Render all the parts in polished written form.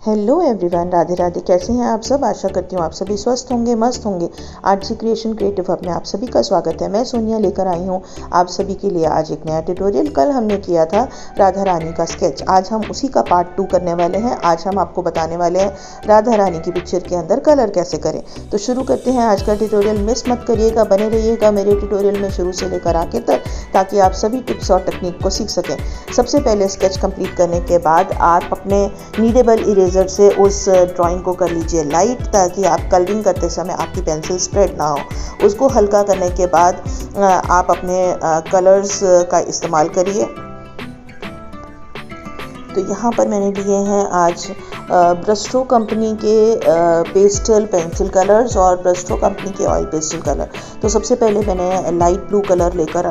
Hello everyone, Radhe Radhe. कैसे हैं आप सब? आशा करती हूँ आप सभी स्वस्थ होंगे, मस्त होंगे। आरजी क्रिएशन क्रिएटिव हब में आप सभी का स्वागत है। मैं सोनिया लेकर आई हूँ आप सभी के लिए आज एक नया ट्यूटोरियल। कल हमने किया था राधा रानी का स्केच, आज हम उसी का पार्ट 2 करने वाले हैं। आज हम आपको बताने वाले हैं राधा रानी की पिक्चर के अंदर कलर कैसे करें। तो शुरू करते हैं आज का ट्यूटोरियल। मिस मत करिएगा, बने रहिएगा मेरे ट्यूटोरियल में शुरू से लेकर आखिर तक, ताकि आप सभी टिप्स और टेक्निक को सीख सकें। सबसे पहले स्केच कंप्लीट करने के बाद आप अपने नीडेबल इरेजर से उस ड्राइंग को कर लीजिए लाइट, ताकि आप कलरिंग करते समय आपकी पेंसिल स्प्रेड ना हो। उसको हल्का करने के बाद आप अपने कलर्स का इस्तेमाल करिए। तो यहाँ पर मैंने लिए हैं आज ब्रस्ट्रो कंपनी के पेस्टल पेंसिल कलर्स और ब्रस्ट्रो कंपनी के ऑयल पेस्टल कलर। तो सबसे पहले मैंने लाइट ब्लू कलर लेकर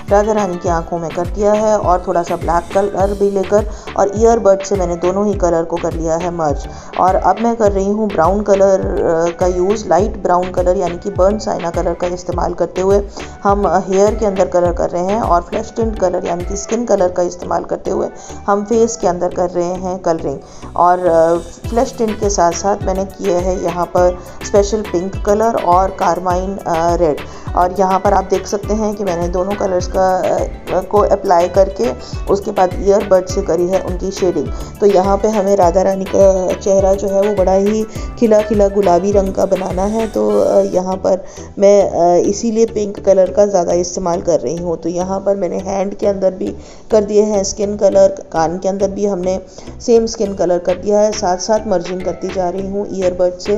राधा रानी की आंखों में कर दिया है, और थोड़ा सा ब्लैक कलर भी लेकर और ईयरबड से मैंने दोनों ही कलर को कर लिया है मर्ज। और अब मैं कर रही हूँ ब्राउन कलर का यूज़, लाइट ब्राउन कलर यानी कि बर्न साइना कलर का इस्तेमाल करते हुए हम हेयर के अंदर कलर कर रहे हैं, और फ्लैश टिंट कलर यानी कि स्किन कलर का इस्तेमाल करते हुए हम फेस के अंदर कर रहे हैं कलरिंग। और फ्लैश टिंट के साथ साथ मैंने किया है यहाँ पर स्पेशल पिंक कलर और कारमाइन रेड। और यहाँ पर आप देख सकते हैं कि मैंने दोनों कलर्स को अप्लाई करके उसके बाद ईयरबड से करी है उनकी शेडिंग। तो यहाँ पे हमें राधा रानी का चेहरा जो है वो बड़ा ही खिला खिला गुलाबी रंग का बनाना है। तो यहाँ पर मैं इसीलिए पिंक कलर का ज़्यादा इस्तेमाल कर रही हूँ। तो यहाँ पर मैंने हैंड के अंदर भी कर दिए हैं स्किन कलर, कान के अंदर भी हमने सेम स्किन कलर कर दिया है। साथ साथ मर्जिंग करती जा रही हूँ ईयरबड से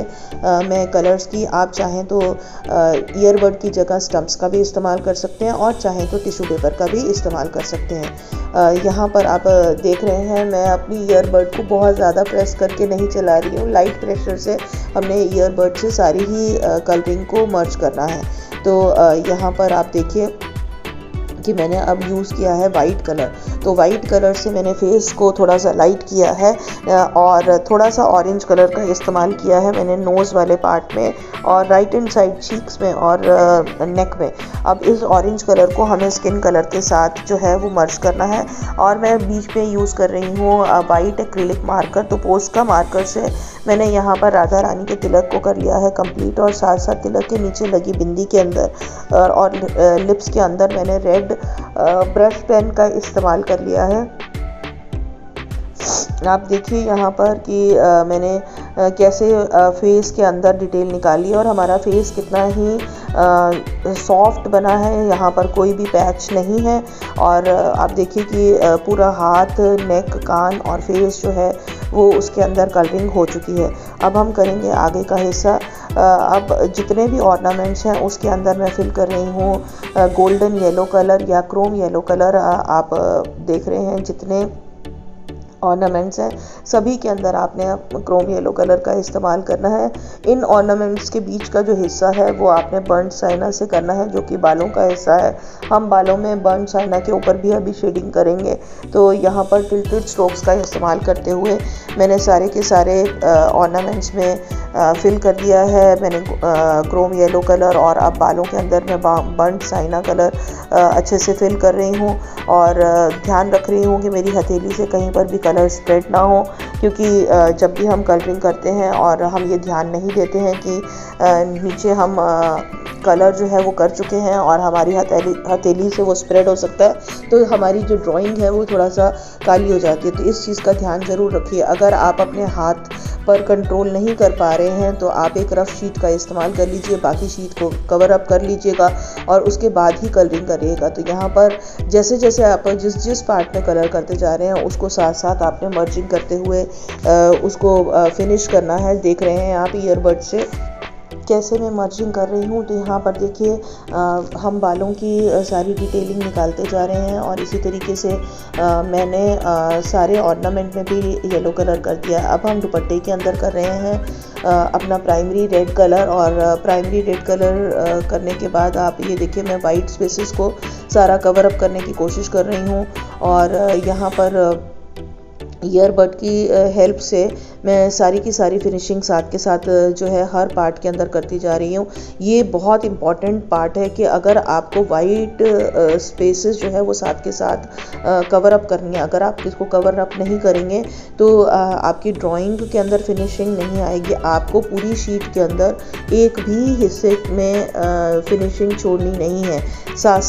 मैं कलर्स की। आप चाहें तो ईयरबड की जगह स्टम्प्स का भी इस्तेमाल कर सकते हैं, और चाहें तो टिश्यू पेपर का भी इस्तेमाल कर सकते हैं। यहाँ पर आप देख रहे हैं मैं अपनी ईयरबड को बहुत ज़्यादा प्रेस करके नहीं चला रही हूँ, लाइट प्रेशर से हमने ईयरबड से सारी ही कलरिंग को मर्ज करना है। तो यहाँ पर आप देखिए कि मैंने अब यूज़ किया है वाइट कलर। तो वाइट कलर से मैंने फेस को थोड़ा सा लाइट किया है, और थोड़ा सा ऑरेंज कलर का इस्तेमाल किया है मैंने नोज़ वाले पार्ट में, और राइट हैंड साइड चीक्स में और नेक में। अब इस ऑरेंज कलर को हमें स्किन कलर के साथ जो है वो मर्ज करना है। और मैं बीच में यूज़ कर रही हूँ वाइट एक्रिलिक मार्कर। तो पोस्ट का मार्कर से मैंने यहाँ पर राधा रानी के तिलक को कर लिया है कंप्लीट, और साथ साथ तिलक के नीचे लगी बिंदी के अंदर और लिप्स के अंदर मैंने रेड ब्रश पेन का इस्तेमाल कर लिया है। आप देखिए यहाँ पर कि मैंने कैसे फेस के अंदर डिटेल निकाली, और हमारा फेस कितना ही सॉफ्ट बना है। यहाँ पर कोई भी पैच नहीं है। और आप देखिए कि पूरा हाथ, नेक, कान और फेस जो है वो उसके अंदर कलरिंग हो चुकी है। अब हम करेंगे आगे का हिस्सा। अब जितने भी ऑर्नामेंट्स हैं उसके अंदर मैं फिल कर रही हूँ गोल्डन येलो कलर या क्रोम येलो कलर। आप देख रहे हैं जितने ऑर्नामेंट्स हैं सभी के अंदर आपने क्रोम येलो कलर का इस्तेमाल करना है। इन ऑर्नामेंट्स के बीच का जो हिस्सा है वो आपने बर्न साइना से करना है, जो कि बालों का हिस्सा है। हम बालों में बर्न साइना के ऊपर भी अभी शेडिंग करेंगे। तो यहाँ पर टिल्टेड स्ट्रोक्स का इस्तेमाल करते हुए मैंने सारे के सारे ऑर्नामेंट्स में फिल कर दिया है मैंने क्रोम येलो कलर। और अब बालों के अंदर मैं बर्न साइना कलर अच्छे से फिल कर रही हूँ, और ध्यान रख रही हूँ कि मेरी हथेली से कहीं पर भी कलर स्प्रेड ना हो, क्योंकि जब भी हम कलरिंग करते हैं और हम ये ध्यान नहीं देते हैं कि नीचे हम कलर जो है वो कर चुके हैं और हमारी हथेली से वो स्प्रेड हो सकता है, तो हमारी जो ड्राइंग है वो थोड़ा सा काली हो जाती है। तो इस चीज़ का ध्यान ज़रूर रखिए। अगर आप अपने हाथ पर कंट्रोल नहीं कर पा रहे हैं तो आप एक रफ शीट का इस्तेमाल कर लीजिए, बाकी शीट को कवर अप कर लीजिएगा और उसके बाद ही कलरिंग करिएगा। तो यहाँ पर जैसे जैसे आप जिस पार्ट में कलर करते जा रहे हैं उसको साथ साथ आपने मर्जिंग करते हुए उसको फिनिश करना है। देख रहे हैं आप ईयरबड से कैसे मैं मर्जिंग कर रही हूँ। तो यहाँ पर देखिए हम बालों की सारी डिटेलिंग निकालते जा रहे हैं, और इसी तरीके से मैंने सारे ऑर्नामेंट में भी येलो कलर कर दिया। अब हम दुपट्टे के अंदर कर रहे हैं अपना प्राइमरी रेड कलर, और प्राइमरी रेड कलर करने के बाद आप ये देखिए मैं वाइट स्पेसेस को सारा कवर अप करने की कोशिश कर रही हूँ। और यहाँ पर ईयरबड की हेल्प से मैं सारी की सारी फिनिशिंग साथ के साथ जो है हर पार्ट के अंदर करती जा रही हूँ। ये बहुत इम्पॉर्टेंट पार्ट है कि अगर आपको वाइट स्पेसेस जो है वो साथ के साथ कवर अप करनी है। अगर आप इसको कवर अप नहीं करेंगे तो आपकी ड्राइंग के अंदर फिनिशिंग नहीं आएगी। आपको पूरी शीट के अंदर एक भी हिस्से में फिनिशिंग छोड़नी नहीं है। साथ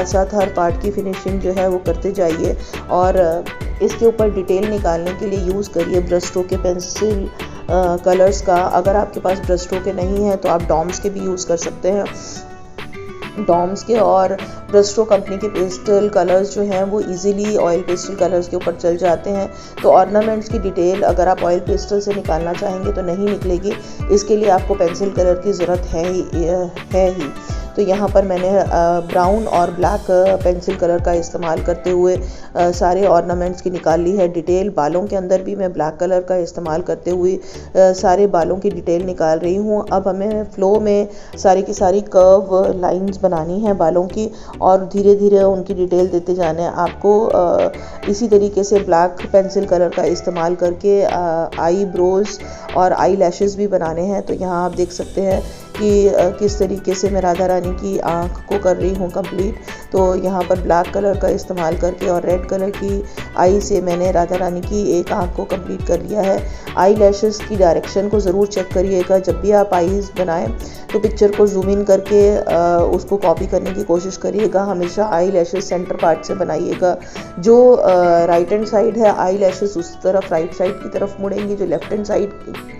साथ हर पार्ट की फिनिशिंग जो है वो करते जाइए और इसके ऊपर डिटेल निकालने के लिए यूज़ करिए ब्रश स्ट्रोक के पेंसिल कलर्स का। अगर आपके पास ब्रश स्ट्रोक के नहीं है तो आप डॉम्स के भी यूज़ कर सकते हैं। डॉम्स के और ब्रश स्ट्रोक कंपनी के पेस्टल कलर्स जो हैं वो इजीली ऑयल पेस्टल कलर्स के ऊपर चल जाते हैं। तो ऑर्नामेंट्स की डिटेल अगर आप ऑयल पेस्टल से निकालना चाहेंगे तो नहीं निकलेगी। इसके लिए आपको पेंसिल कलर की ज़रूरत है ही। तो यहाँ पर मैंने ब्राउन और ब्लैक पेंसिल कलर का इस्तेमाल करते हुए सारे ऑर्नामेंट्स की निकाल ली है डिटेल। बालों के अंदर भी मैं ब्लैक कलर का इस्तेमाल करते हुए सारे बालों की डिटेल निकाल रही हूँ। अब हमें फ्लो में सारी की सारी कर्व लाइंस बनानी है बालों की और धीरे धीरे उनकी डिटेल देते जाना है। आपको इसी तरीके से ब्लैक पेंसिल कलर का इस्तेमाल करके आई ब्रोज और आई लैशेस भी बनाने हैं। तो यहाँ आप देख सकते हैं कि किस तरीके से मैं राधा रानी की आँख को कर रही हूँ कंप्लीट। तो यहाँ पर ब्लैक कलर का इस्तेमाल करके और रेड कलर की आई से मैंने राधा रानी की एक आँख को कंप्लीट कर लिया है। आई लैशेस की डायरेक्शन को ज़रूर चेक करिएगा। जब भी आप आईज बनाएं तो पिक्चर को जूम इन करके उसको कॉपी करने की कोशिश करिएगा। हमेशा आई लैशेस सेंटर पार्ट से बनाइएगा। जो राइट हैंड साइड है आई लैशेस उस तरफ राइट साइड की तरफ मुड़ेंगी। जो लेफ्ट हैंड साइड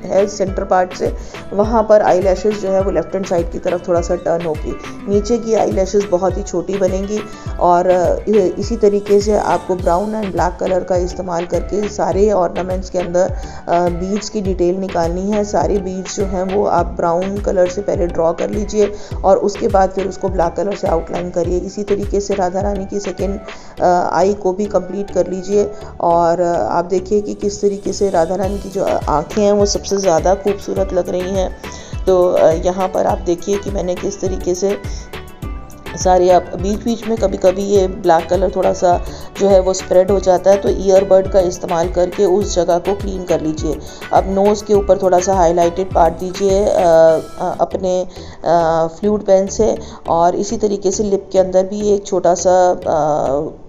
है सेंटर पार्ट से वहाँ पर आई लैशेस जो है वो लेफ्ट हैंड साइड की तरफ थोड़ा सा टर्न होगी। नीचे की आई लैशेस बहुत ही छोटी बनेंगी। और इसी तरीके से आपको ब्राउन एंड ब्लैक कलर का इस्तेमाल करके सारे ऑर्नामेंट्स के अंदर बीड्स की डिटेल निकालनी है। सारे बीड्स जो हैं वो आप ब्राउन कलर से पहले ड्रॉ कर लीजिए और उसके बाद फिर उसको ब्लैक कलर से आउटलाइन करिए। इसी तरीके से राधा रानी की सेकेंड आई को भी कंप्लीट कर लीजिए। और आप देखिए कि किस तरीके से राधा रानी की जो आँखें हैं वो सबसे ज़्यादा खूबसूरत लग रही हैं। तो यहाँ पर आप देखिए कि मैंने किस तरीके से सारे आप बीच बीच में कभी कभी ये ब्लैक कलर थोड़ा सा जो है वो स्प्रेड हो जाता है। तो ईयरबड का इस्तेमाल करके उस जगह को क्लीन कर लीजिए। अब नोज़ के ऊपर थोड़ा सा हाईलाइटेड पार्ट दीजिए अपने फ्लूइड पेन से। और इसी तरीके से लिप के अंदर भी एक छोटा सा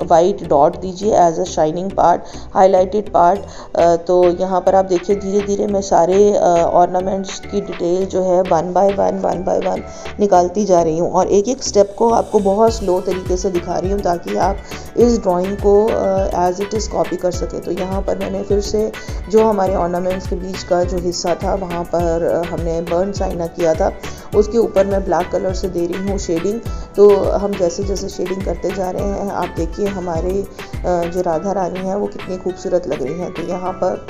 वाइट डॉट दीजिए as a shining part, highlighted part. तो यहाँ पर आप देखिए धीरे धीरे मैं सारे ऑर्नामेंट्स की डिटेल जो है वन बाय वन निकालती जा रही हूँ और एक एक स्टेप को आपको बहुत स्लो तरीके से दिखा रही हूँ ताकि आप इस ड्राइंग को एज इट इज़ कॉपी कर सके। तो यहाँ पर मैंने फिर से जो हमारे ऑर्नामेंट्स के बीच का जो हिस्सा था वहाँ पर हमने बर्न साइना किया था, उसके ऊपर मैं ब्लैक कलर से दे रही हूँ शेडिंग। तो हम जैसे जैसे शेडिंग करते जा रहे हैं आप देखिए हमारे जो राधा रानी है वो कितनी खूबसूरत लग रही हैं। तो यहाँ पर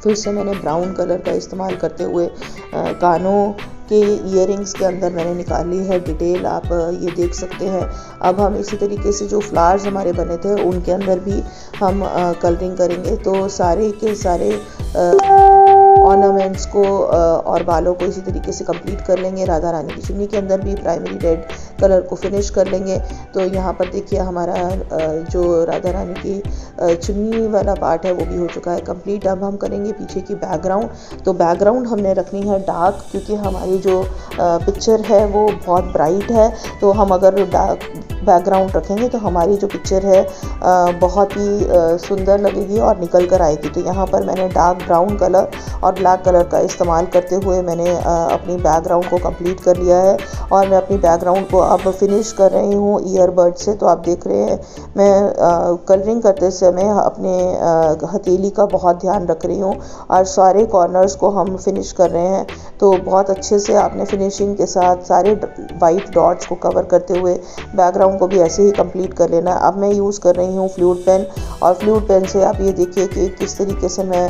फिर से मैंने ब्राउन कलर का इस्तेमाल करते हुए कानों के ईयरिंग्स के अंदर मैंने निकाली है डिटेल, आप ये देख सकते हैं। अब हम इसी तरीके से जो फ्लावर्स हमारे बने थे उनके अंदर भी हम कलरिंग करेंगे। तो सारे के सारे ऑर्नामेंट्स को और बालों को इसी तरीके से कंप्लीट कर लेंगे। राधा रानी की चुन्नी के अंदर भी प्राइमरी रेड कलर को फिनिश कर लेंगे। तो यहाँ पर देखिए हमारा जो राधा रानी की चुन्नी वाला पार्ट है वो भी हो चुका है कंप्लीट। अब हम करेंगे पीछे की बैकग्राउंड। तो बैकग्राउंड हमने रखनी है डार्क, क्योंकि हमारी जो पिक्चर है वो बहुत ब्राइट है। तो हम अगर डार्क बैकग्राउंड रखेंगे तो हमारी जो पिक्चर है बहुत ही सुंदर लगेगी और निकल कर आएगी। तो यहाँ पर मैंने डार्क ब्राउन कलर और ब्लैक कलर का इस्तेमाल करते हुए मैंने अपनी बैकग्राउंड को कंप्लीट कर लिया है और मैं अपनी बैकग्राउंड को अब फिनिश कर रही हूँ ईयरबड से। तो आप देख रहे हैं मैं कलरिंग करते समय अपने हथेली का बहुत ध्यान रख रही हूँ और सारे कॉर्नर्स को हम फिनिश कर रहे हैं। तो बहुत अच्छे से आपने फिनिशिंग के साथ सारे वाइट डॉट्स को कवर करते हुए बैकग्राउंड को भी ऐसे ही कंप्लीट कर लेना। अब मैं यूज़ कर रही हूँ फ्लूइड पेन और फ्लूइड पेन से आप ये देखिए कि किस तरीके से मैं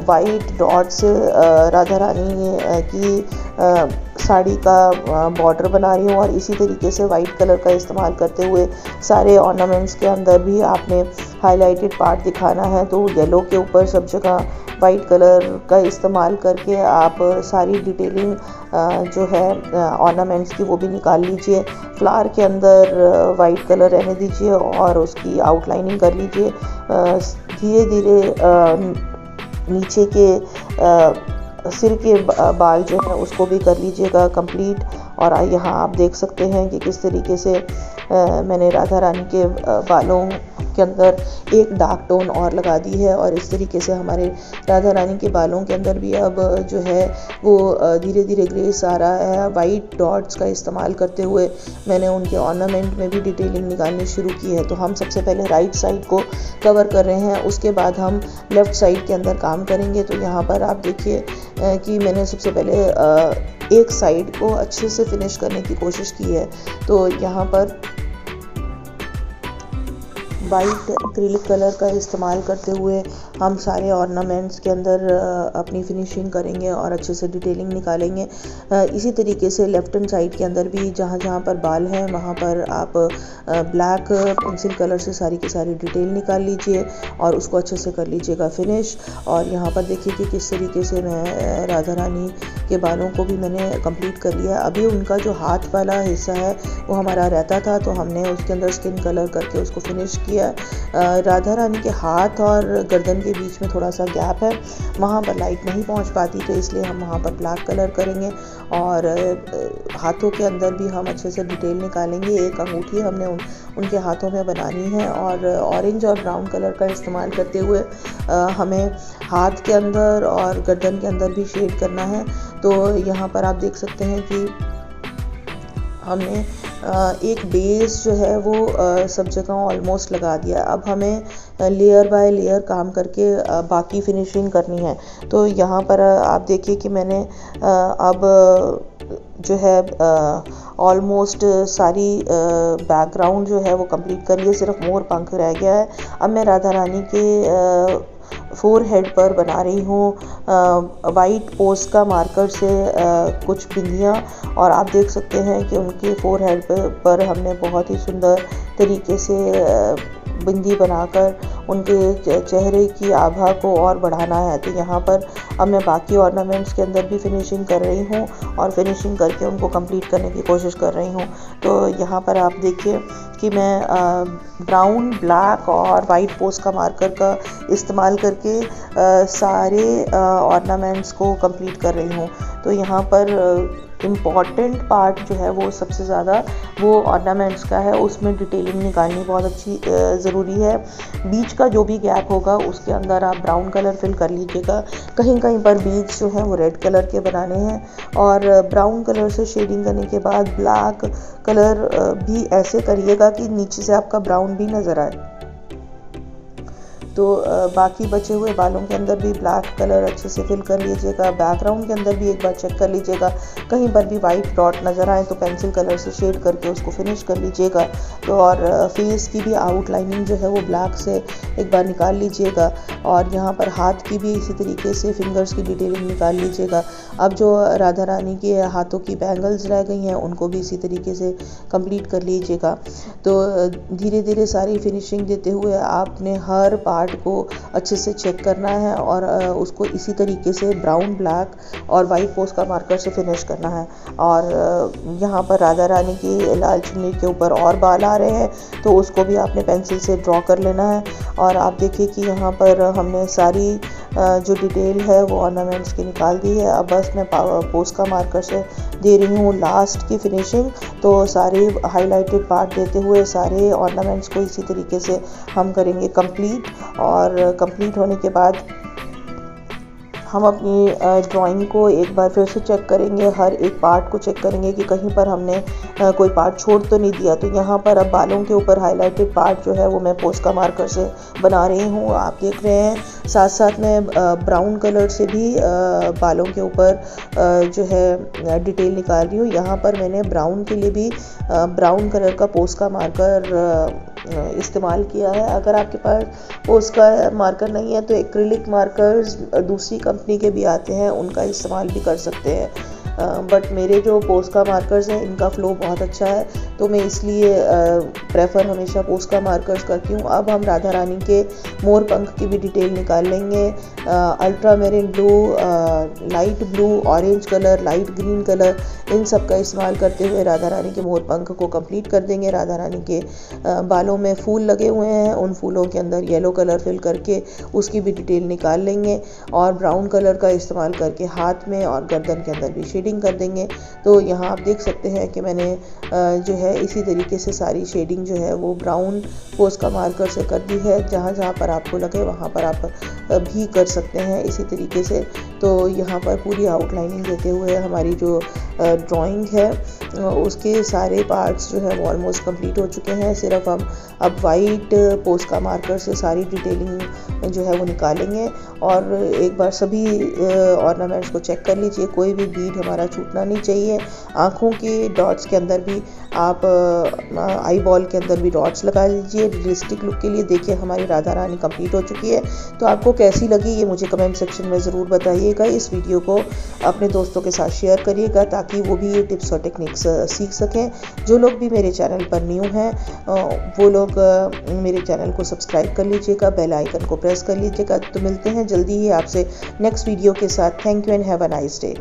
वाइट डॉट्स राधा रानी की साड़ी का बॉर्डर बना रही हूँ और इसी तरीके से वाइट कलर का इस्तेमाल करते हुए सारे ऑर्नामेंट्स के अंदर भी आपने हाईलाइटेड पार्ट दिखाना है। तो येलो के ऊपर सब जगह वाइट कलर का इस्तेमाल करके आप सारी डिटेलिंग जो है ऑर्नामेंट्स की वो भी निकाल लीजिए। फ्लावर के अंदर वाइट कलर रहने दीजिए और उसकी आउटलाइनिंग कर लीजिए। धीरे धीरे नीचे के सिर के बाल जो है उसको भी कर लीजिएगा कंप्लीट। और यहाँ आप देख सकते हैं कि किस तरीके से मैंने राधा रानी के बालों के अंदर एक डार्क टोन और लगा दी है और इस तरीके से हमारे राधा रानी के बालों के अंदर भी अब जो है वो धीरे धीरे ग्रेस आ रहा है। वाइट डॉट्स का इस्तेमाल करते हुए मैंने उनके ऑर्नामेंट में भी डिटेलिंग निकालनी शुरू की है। तो हम सबसे पहले राइट साइड को कवर कर रहे हैं, उसके बाद हम लेफ़्ट साइड के अंदर काम करेंगे। तो यहाँ पर आप देखिए कि मैंने सबसे पहले एक साइड को अच्छे से फिनिश करने की कोशिश की है। तो यहाँ पर वाइट एक्रिलिक कलर का इस्तेमाल करते हुए हम सारे ऑर्नामेंट्स के अंदर अपनी फिनिशिंग करेंगे और अच्छे से डिटेलिंग निकालेंगे। इसी तरीके से लेफ्ट हैंड साइड के अंदर भी जहाँ जहाँ पर बाल हैं वहाँ पर आप ब्लैक पेंसिल कलर से सारी की सारी डिटेल निकाल लीजिए और उसको अच्छे से कर लीजिएगा फिनिश। और यहाँ पर देखिए कि किस तरीके से मैं राधा रानी के बालों को भी मैंने कंप्लीट कर लिया। अभी उनका जो हाथ वाला हिस्सा है वो हमारा रहता था, तो हमने उसके अंदर स्किन कलर करके उसको फिनिश किया। राधा रानी के हाथ और गर्दन के बीच में थोड़ा सा गैप है, वहाँ पर लाइट नहीं पहुँच पाती, तो इसलिए हम वहाँ पर ब्लैक कलर करेंगे। और हाथों के अंदर भी हम अच्छे से डिटेल निकालेंगे। एक अंगूठी हमने उनके हाथों में बनानी है और ऑरेंज और ब्राउन कलर का इस्तेमाल करते हुए हमें हाथ के अंदर और गर्दन के अंदर भी शेड करना है। तो यहाँ पर आप देख सकते हैं कि हमने एक बेस जो है वो सब जगह ऑलमोस्ट लगा दिया। अब हमें लेयर बाय लेयर काम करके बाकी फिनिशिंग करनी है। तो यहाँ पर आप देखिए कि मैंने अब जो है ऑलमोस्ट सारी बैकग्राउंड जो है वो कंप्लीट कर लिया, सिर्फ मोर पंख रह गया है। अब मैं राधा रानी के फोर हेड पर बना रही हूँ वाइट पोस्ट का मार्कर से कुछ बिंदियाँ। और आप देख सकते हैं कि उनके फोर हेड पर हमने बहुत ही सुंदर तरीके से बिंदी बनाकर उनके चेहरे की आभा को और बढ़ाना है। तो यहाँ पर अब मैं बाकी ऑर्नामेंट्स के अंदर भी फिनिशिंग कर रही हूँ और फिनिशिंग करके उनको कंप्लीट करने की कोशिश कर रही हूँ। तो यहाँ पर आप देखिए कि मैं ब्राउन, ब्लैक और वाइट पोस्ट का मार्कर का इस्तेमाल करके सारे ऑर्नामेंट्स को कंप्लीट कर रही हूँ। तो यहाँ पर इम्पॉर्टेंट पार्ट जो है वो सबसे ज़्यादा वो ऑर्नामेंट्स का है, उसमें डिटेलिंग निकालनी बहुत अच्छी ज़रूरी है। बीच का जो भी गैप होगा उसके अंदर आप ब्राउन कलर फिल कर लीजिएगा। कहीं कहीं पर बीच जो है वो रेड कलर के बनाने हैं और ब्राउन कलर से शेडिंग करने के बाद ब्लैक कलर भी ऐसे करिएगा कि नीचे से आपका ब्राउन भी नज़र आए। तो बाकी बचे हुए बालों के अंदर भी ब्लैक कलर अच्छे से फिल कर लीजिएगा। बैकग्राउंड के अंदर भी एक बार चेक कर लीजिएगा, कहीं पर भी वाइट डॉट नज़र आए तो पेंसिल कलर से शेड करके उसको फिनिश कर लीजिएगा। तो और फेस की भी आउटलाइनिंग जो है वो ब्लैक से एक बार निकाल लीजिएगा और यहाँ पर हाथ की भी इसी तरीके से फिंगर्स की डिटेलिंग निकाल लीजिएगा। अब जो राधा रानी के हाथों की बैंगल्स रह गई हैं उनको भी इसी तरीके से कंप्लीट कर लीजिएगा। तो धीरे धीरे सारी फिनिशिंग देते हुए आपने हर पार्ट को अच्छे से चेक करना है और उसको इसी तरीके से ब्राउन, ब्लैक और वाइट पोस्ट का मार्कर से फिनिश करना है। और यहाँ पर राधा रानी की लाल चुन्नी के ऊपर और बाल आ रहे हैं तो उसको भी आपने पेंसिल से ड्रॉ कर लेना है। और आप देखिए कि यहाँ पर हमने सारी जो डिटेल है वो ऑर्नामेंट्स की निकाल दी है। अब बस मैं पोस्ट का मार्कर से दे रही हूँ लास्ट की फिनिशिंग। तो सारे हाईलाइटेड पार्ट देते हुए सारे ऑर्नामेंट्स को इसी तरीके से हम करेंगे कंप्लीट। और कंप्लीट होने के बाद हम अपनी ड्राइंग को एक बार फिर से चेक करेंगे, हर एक पार्ट को चेक करेंगे कि कहीं पर हमने कोई पार्ट छोड़ तो नहीं दिया। तो यहाँ पर अब बालों के ऊपर हाईलाइटेड पार्ट जो है वो मैं पोस्ट का मार्कर से बना रही हूँ, आप देख रहे हैं। साथ साथ मैं ब्राउन कलर से भी बालों के ऊपर जो है डिटेल निकाल रही हूँ। यहाँ पर मैंने ब्राउन के लिए भी ब्राउन कलर का पोस्ट का मार्कर इस्तेमाल किया है। अगर आपके पास पोस्ट का मार्कर नहीं है तो एक्रिलिक मार्कर्स दूसरी कंपनी के भी आते हैं, उनका इस्तेमाल भी कर सकते हैं। बट मेरे जो पोस्का मार्कर्स हैं इनका फ्लो बहुत अच्छा है, तो मैं इसलिए प्रेफर हमेशा पोस्का मार्कर्स करती हूँ। अब हम राधा रानी के मोर पंख की भी डिटेल निकाल लेंगे। Ultramarine blue, light blue, orange colour, light green colour, इन सब का इस्तेमाल करते हुए राधा रानी के मोर पंख को कंप्लीट कर देंगे। राधा रानी के बालों में फूल लगे हुए हैं, उन फूलों के अंदर येलो कलर फिल करके उसकी भी डिटेल निकाल लेंगे और ब्राउन कलर का इस्तेमाल करके हाथ में और गर्दन के अंदर भी शेडिंग कर देंगे। तो यहाँ आप देख सकते हैं कि मैंने जो है इसी तरीके से सारी शेडिंग जो है वो ब्राउन पोस्का मार्कर से कर दी है। जहाँ जहाँ पर आपको लगे वहाँ पर आप भी कर सकते हैं इसी तरीके से। तो यहाँ पर पूरी आउटलाइनिंग देते हुए हमारी जो ड्राइंग है उसके सारे पार्ट्स जो है वो ऑलमोस्ट कंप्लीट हो चुके हैं। सिर्फ हम अब वाइट पोस्का मार्कर से सारी डिटेलिंग जो है वो निकालेंगे और एक बार सभी ऑर्नामेंट्स को चेक कर लीजिए, कोई भी बीड हमारा छूटना नहीं चाहिए। आँखों के डॉट्स के अंदर भी आप आई बॉल के अंदर भी डॉट्स लगा लीजिए रियलिस्टिक लुक के लिए। देखिए हमारी राधा रानी कंप्लीट हो चुकी है। तो आपको कैसी लगी ये मुझे कमेंट सेक्शन में ज़रूर बताइएगा। इस वीडियो को अपने दोस्तों के साथ शेयर करिएगा ताकि वो भी ये टिप्स और टेक्निक्स सीख सकें। जो लोग भी मेरे चैनल पर न्यू हैं वो लोग मेरे चैनल को सब्सक्राइब कर लीजिएगा, बेल आइकन को प्रेस कर लीजिएगा। तो मिलते हैं जल्दी ही आपसे नेक्स्ट वीडियो के साथ। Thank you and have a nice day.